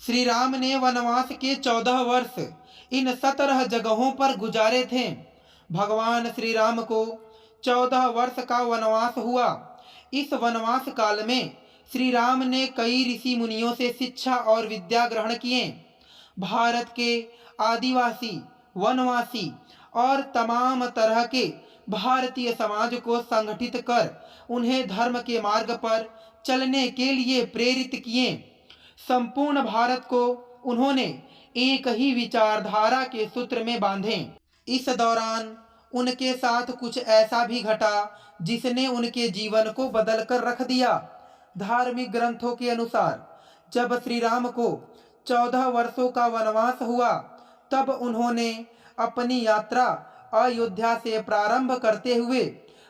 श्री राम ने वनवास के 14 वर्ष इन 17 जगहों पर गुजारे थे। भगवान श्री राम को 14 वर्ष का वनवास हुआ। इस वनवास काल में श्री राम ने कई ऋषि मुनियों से शिक्षा और विद्या ग्रहण किए। भारत के आदिवासी, वनवासी और तमाम तरह के भारतीय समाज को संगठित कर उन्हें धर्म के मार्ग पर चलने के लिए प्रेरित किए। संपूर्ण भारत को उन्होंने एक ही विचारधारा के सूत्र में बांधे। इस दौरान उनके साथ कुछ ऐसा भी घटा जिसने उनके जीवन को बदल कर रख दिया। धार्मिक ग्रंथों के अनुसार जब श्री राम को 14 वर्षों का वनवास हुआ, तब उन्होंने अपनी यात्रा अयोध्या से प्रारंभ करते हुए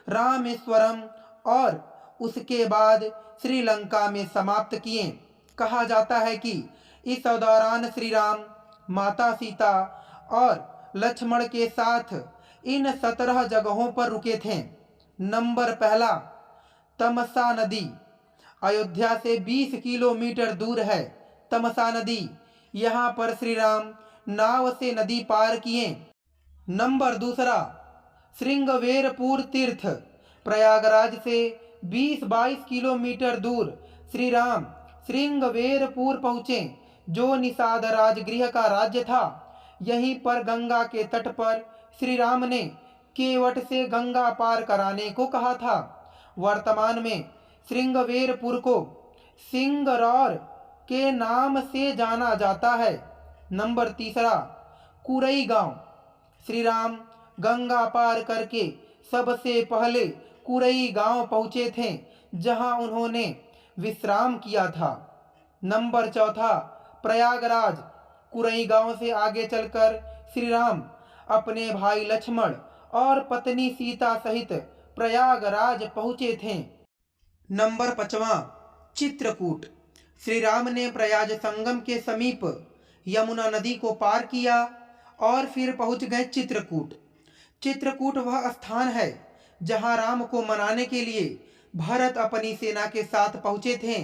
रामेश्वरम और उसके बाद श्रीलंका में समाप्त किए। कहा जाता है कि इस दौरान श्री राम माता सीता और लक्ष्मण के साथ इन 17 जगहों पर रुके थे। नंबर पहला, तमसा नदी। अयोध्या से 20 किलोमीटर दूर है तमसा नदी। यहाँ पर श्री राम नाव से नदी पार किए। नंबर दूसरा, श्रृंगवेरपुर तीर्थ। प्रयागराज से 20-22 किलोमीटर दूर श्री राम श्रृंगवेरपुर पहुँचे, जो निषाद राजगृह का राज्य था। यहीं पर गंगा के तट पर श्री राम ने केवट से गंगा पार कराने को कहा था। वर्तमान में श्रृंगवेरपुर को सिंगरौर के नाम से जाना जाता है। नंबर तीसरा, कुरई गांव। श्री राम गंगा पार करके सबसे पहले कुरई गांव पहुँचे थे, जहां उन्होंने विश्राम किया था। नंबर चौथा, प्रयागराज। कुरई गांव से आगे चलकर श्री राम अपने भाई लक्ष्मण और पत्नी सीता सहित प्रयागराज पहुँचे थे। नंबर पांचवा, चित्रकूट। श्री राम ने प्रयाग संगम के समीप यमुना नदी को पार किया और फिर पहुंच गए चित्रकूट। चित्रकूट वह स्थान है जहां राम को मनाने के लिए भरत अपनी सेना के साथ पहुंचे थे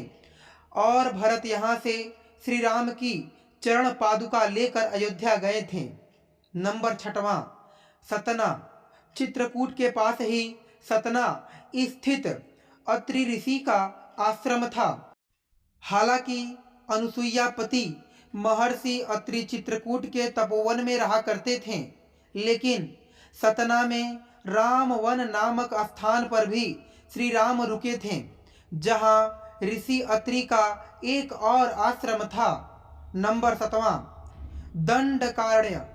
और भरत यहां से श्री राम की चरण पादुका लेकर अयोध्या गए थे। नंबर छठवां, सतना। चित्रकूट के पास ही सतना स्थित अत्रि ऋषि का आश्रम था। हालांकि अनुसुईया पति महर्षि अत्रि चित्रकूट के तपोवन में रहा करते थे, लेकिन सतना में रामवन नामक स्थान पर भी श्री राम रुके थे, जहां ऋषि अत्रि का एक और आश्रम था। नंबर 7वां, दंडकारण्य।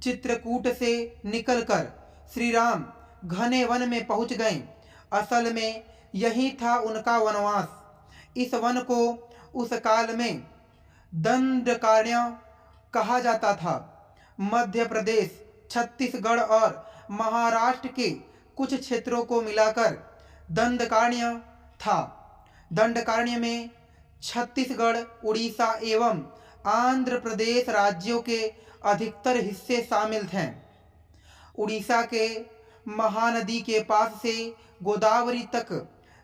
चित्रकूट से निकलकर श्री राम घने वन में पहुंच गए। असल में यही था उनका वनवास। इस वन को उस काल में दंडकारण्य कहा जाता था। मध्य प्रदेश, छत्तीसगढ़ और महाराष्ट्र के कुछ क्षेत्रों को मिलाकर दंडकारण्य था। दंडकारण्य में छत्तीसगढ़, उड़ीसा एवं आंध्र प्रदेश राज्यों के अधिकतर हिस्से शामिल थे। उड़ीसा के महानदी के पास से गोदावरी तक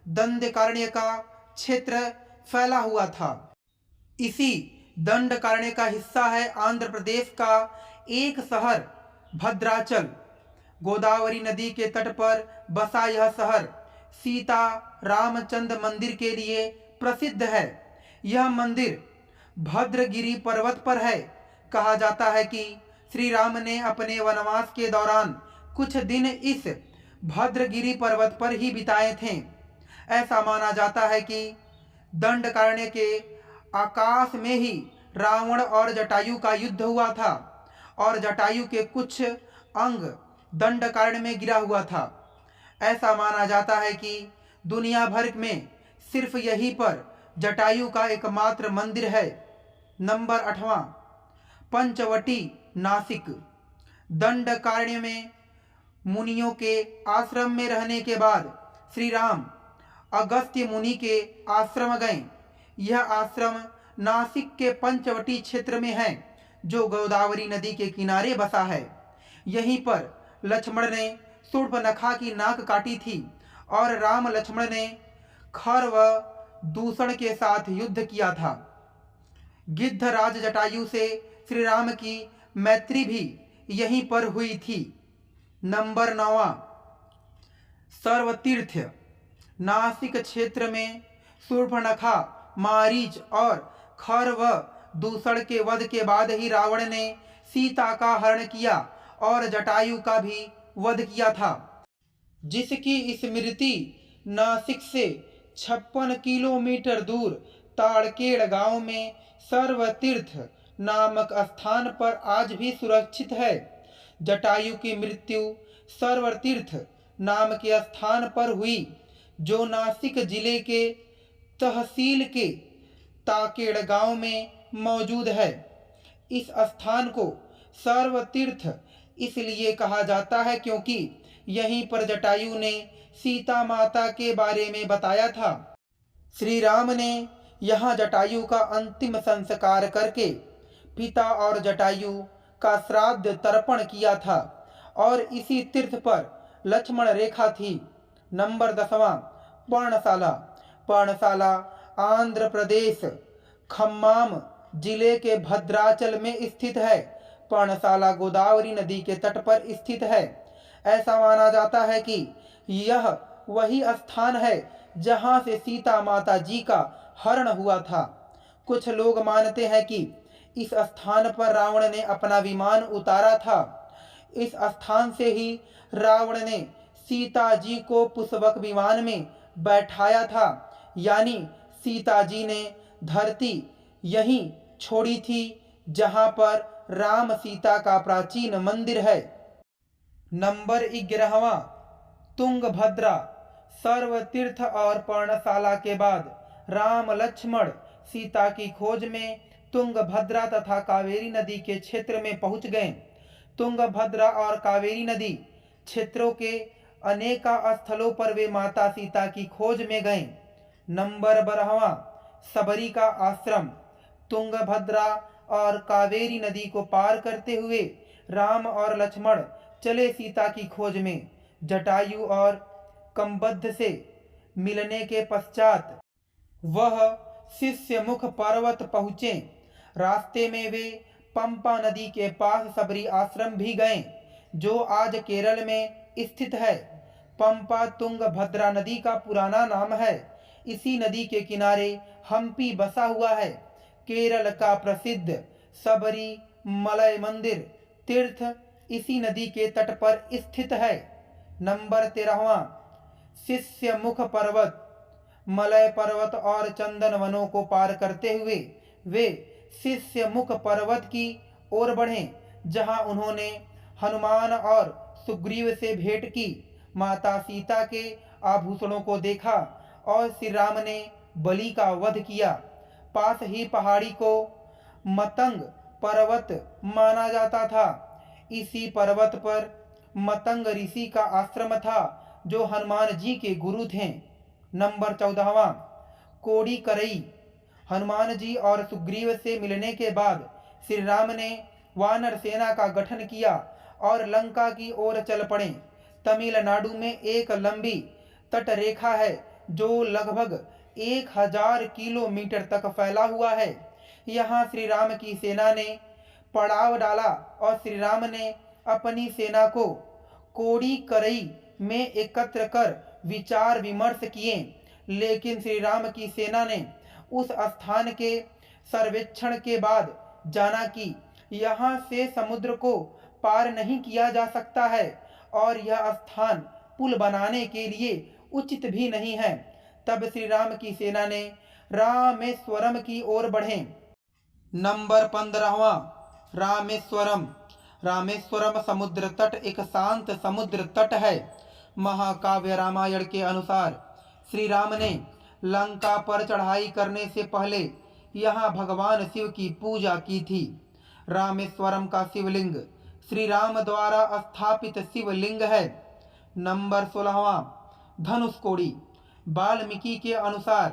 दंडकारण्य का क्षेत्र फैला हुआ था। इसी दंडकारण्य का हिस्सा है आंध्र प्रदेश का एक शहर भद्राचल। गोदावरी नदी के तट पर बसा यह शहर सीता रामचंद्र मंदिर के लिए प्रसिद्ध है। यह मंदिर भद्रगिरि पर्वत पर है। कहा जाता है कि श्री राम ने अपने वनवास के दौरान कुछ दिन इस भद्रगिरि पर्वत पर ही बिताए थे। ऐसा माना जाता है कि दंडकारण्य के आकाश में ही रावण और जटायु का युद्ध हुआ था और जटायु के कुछ अंग दंडकारण्य में गिरा हुआ था। ऐसा माना जाता है कि दुनिया भर में सिर्फ यहीं पर जटायु का एकमात्र मंदिर है। नंबर 8वां, पंचवटी, नासिक। दंडकारण्य में मुनियों के आश्रम में रहने के बाद श्री राम अगस्त्य मुनि के आश्रम गए। यह आश्रम नासिक के पंचवटी क्षेत्र में है, जो गोदावरी नदी के किनारे बसा है। यहीं पर लक्ष्मण ने शूर्पणखा की नाक काटी थी और राम लक्ष्मण ने खर व दूषण के साथ युद्ध किया था। गिद्धराज जटायु से श्री राम की मैत्री भी यहीं पर हुई थी। नंबर 9, सर्वतीर्थ। नासिक क्षेत्र में शूर्पणखा, मारीच और खर व दूषण के वध के बाद ही रावण ने सीता का हरण किया और जटायु का भी वध किया था, जिसकी स्मृति नासिक से 56 किलोमीटर दूर ताड़केड़ गांव में सर्वतीर्थ नामक स्थान पर आज भी सुरक्षित है। जटायु की मृत्यु सर्वतीर्थ नाम के स्थान पर हुई, जो नासिक जिले के तहसील के ताकेड़ गांव में मौजूद है। इस स्थान को सर्वतीर्थ इसलिए कहा जाता है क्योंकि यहीं पर जटायु ने सीता माता के बारे में बताया था। श्री राम ने यहाँ जटायु का अंतिम संस्कार करके पिता और जटायु का श्राद्ध तर्पण किया था और इसी तीर्थ पर लक्ष्मण रेखा थी। नंबर 10, पर्णशाला। पर्णशाला आंध्र प्रदेश खम्माम जिले के भद्राचल में स्थित है। पर्णशाला गोदावरी नदी के तट पर स्थित है। ऐसा माना जाता है कि यह वही स्थान है जहां से सीता माता जी का हरण हुआ था। कुछ लोग मानते हैं कि इस स्थान पर रावण ने अपना विमान उतारा था। इस स्थान से ही रावण ने सीता जी को पुष्पक विमान में बैठाया था, यानी सीता जी ने धरती यहीं छोड़ी थी जहां पर राम सीता का प्राचीन मंदिर है। नंबर 11, तुंगभद्रा। सर्वतीर्थ और पर्णशाला के बाद राम लक्ष्मण सीता की खोज में तुंगभद्रा तथा कावेरी नदी के क्षेत्र में पहुंच गए। तुंगभद्रा और कावेरी नदी क्षेत्रों के अनेका स्थलों पर वे माता सीता की खोज में गए। नंबर 12, सबरी का आश्रम। तुंगभद्रा और कावेरी नदी को पार करते हुए राम और लक्ष्मण चले सीता की खोज में। जटायु और कंबद्ध से मिलने के पश्चात वह शिष्यमुख पर्वत पहुँचे। रास्ते में वे पंपा नदी के पास सबरी आश्रम भी गए, जो आज केरल में स्थित है। पंपा तुंगभद्रा नदी का पुराना नाम है। इसी नदी के किनारे हम्पी बसा हुआ है। केरल का प्रसिद्ध सबरी मलय मंदिर तीर्थ इसी नदी के तट पर स्थित है। नंबर 13, शिष्यमुख पर्वत। मलय पर्वत और चंदन वनों को पार करते हुए वे शिष्यमुख पर्वत की ओर बढ़े, जहां उन्होंने हनुमान और सुग्रीव से भेंट की, माता सीता के आभूषणों को देखा और श्री राम ने बलि का वध किया। पास ही पहाड़ी को मतंग पर्वत माना जाता था। इसी पर्वत पर मतंग ऋषि का आश्रम था, जो हनुमान जी के गुरु थे। नंबर 14, कोड़ी करई। हनुमान जी और सुग्रीव से मिलने के बाद श्री राम ने वानर सेना का गठन किया और लंका की ओर चल पड़े। तमिलनाडु में एक लंबी तट रेखा है जो लगभग 1000 किलोमीटर तक फैला हुआ है। यहाँ श्री राम की सेना ने पड़ाव डाला और श्री राम ने अपनी सेना को कोड़ी करई में एकत्र कर विचार विमर्श किए, लेकिन श्री राम की सेना ने उस स्थान के सर्वेक्षण के बाद जाना कि यहाँ से समुद्र को पार नहीं किया जा सकता है और यह स्थान पुल बनाने के लिए उचित भी नहीं है। तब श्री राम की सेना ने रामेश्वरम की ओर बढ़े। नंबर 15, रामेश्वरम। रामेश्वरम समुद्र तट एक शांत समुद्र तट है। महाकाव्य रामायण के अनुसार श्री राम ने लंका पर चढ़ाई करने से पहले यहाँ भगवान शिव की पूजा की थी। रामेश्वरम का शिवलिंग श्री राम द्वारा स्थापित शिवलिंग है। नंबर 16, धनुषकोडी। वाल्मीकि के अनुसार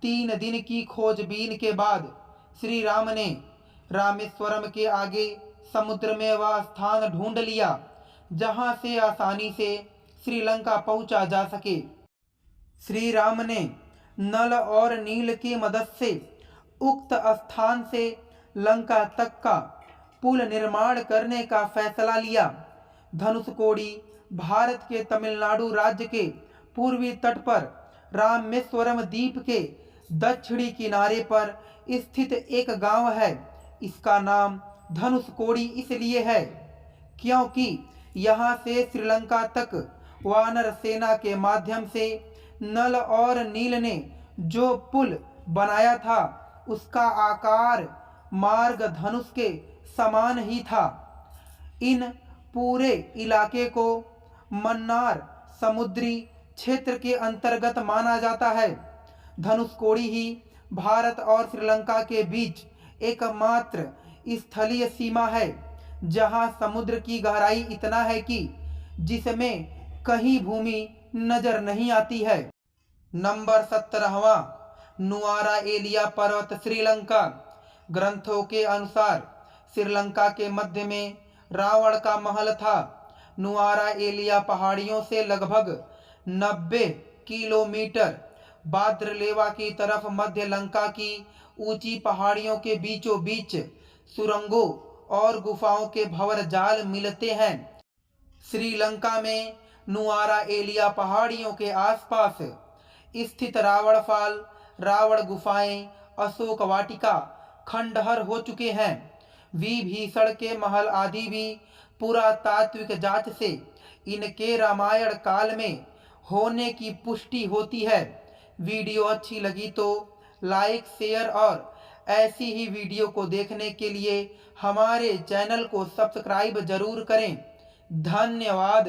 3 दिन की खोजबीन के बाद श्री राम ने रामेश्वरम के आगे समुद्र में वह स्थान ढूंढ लिया जहां से आसानी से श्रीलंका पहुंचा जा सके। श्री राम ने नल और नील की मदद से उक्त स्थान से लंका तक का पुल निर्माण करने का फैसला लिया। धनुषकोडी भारत के तमिलनाडु राज्य के पूर्वी तट पर रामेश्वरम द्वीप के दक्षिणी किनारे पर स्थित एक गांव है। इसका नाम धनुषकोडी इसलिए है क्योंकि यहाँ से श्रीलंका तक वानर सेना के माध्यम से नल और नील ने जो पुल बनाया था उसका आकार मार्ग धनुष के समान ही था। इन पूरे इलाके को मन्नार समुद्री क्षेत्र के अंतर्गत माना जाता है। धनुषकोडी ही भारत और श्रीलंका के बीच एकमात्र स्थलीय सीमा है जहां समुद्र की गहराई इतना है कि जिसमें कहीं भूमि नजर नहीं आती है। नंबर 17वां, नुआरा एलिया पर्वत श्रीलंका। ग्रंथों के अनुसार श्रीलंका के मध्य में रावण का महल था। नुआरा एलिया पहाड़ियों से लगभग 90 किलोमीटर भाद्रलेवा की तरफ मध्य लंका की ऊंची पहाड़ियों के बीचों बीच सुरंगों और गुफाओं के भंवर जाल मिलते हैं। श्रीलंका में नुआरा एलिया पहाड़ियों के आसपास स्थित रावण फाल, रावण गुफाएं, अशोक वाटिका खंडहर हो चुके हैं। विभीषण के महल आदि भी पुरातात्विक जांच से इनके रामायण काल में होने की पुष्टि होती है। वीडियो अच्छी लगी तो लाइक, शेयर और ऐसी ही वीडियो को देखने के लिए हमारे चैनल को सब्सक्राइब जरूर करें। धन्यवाद।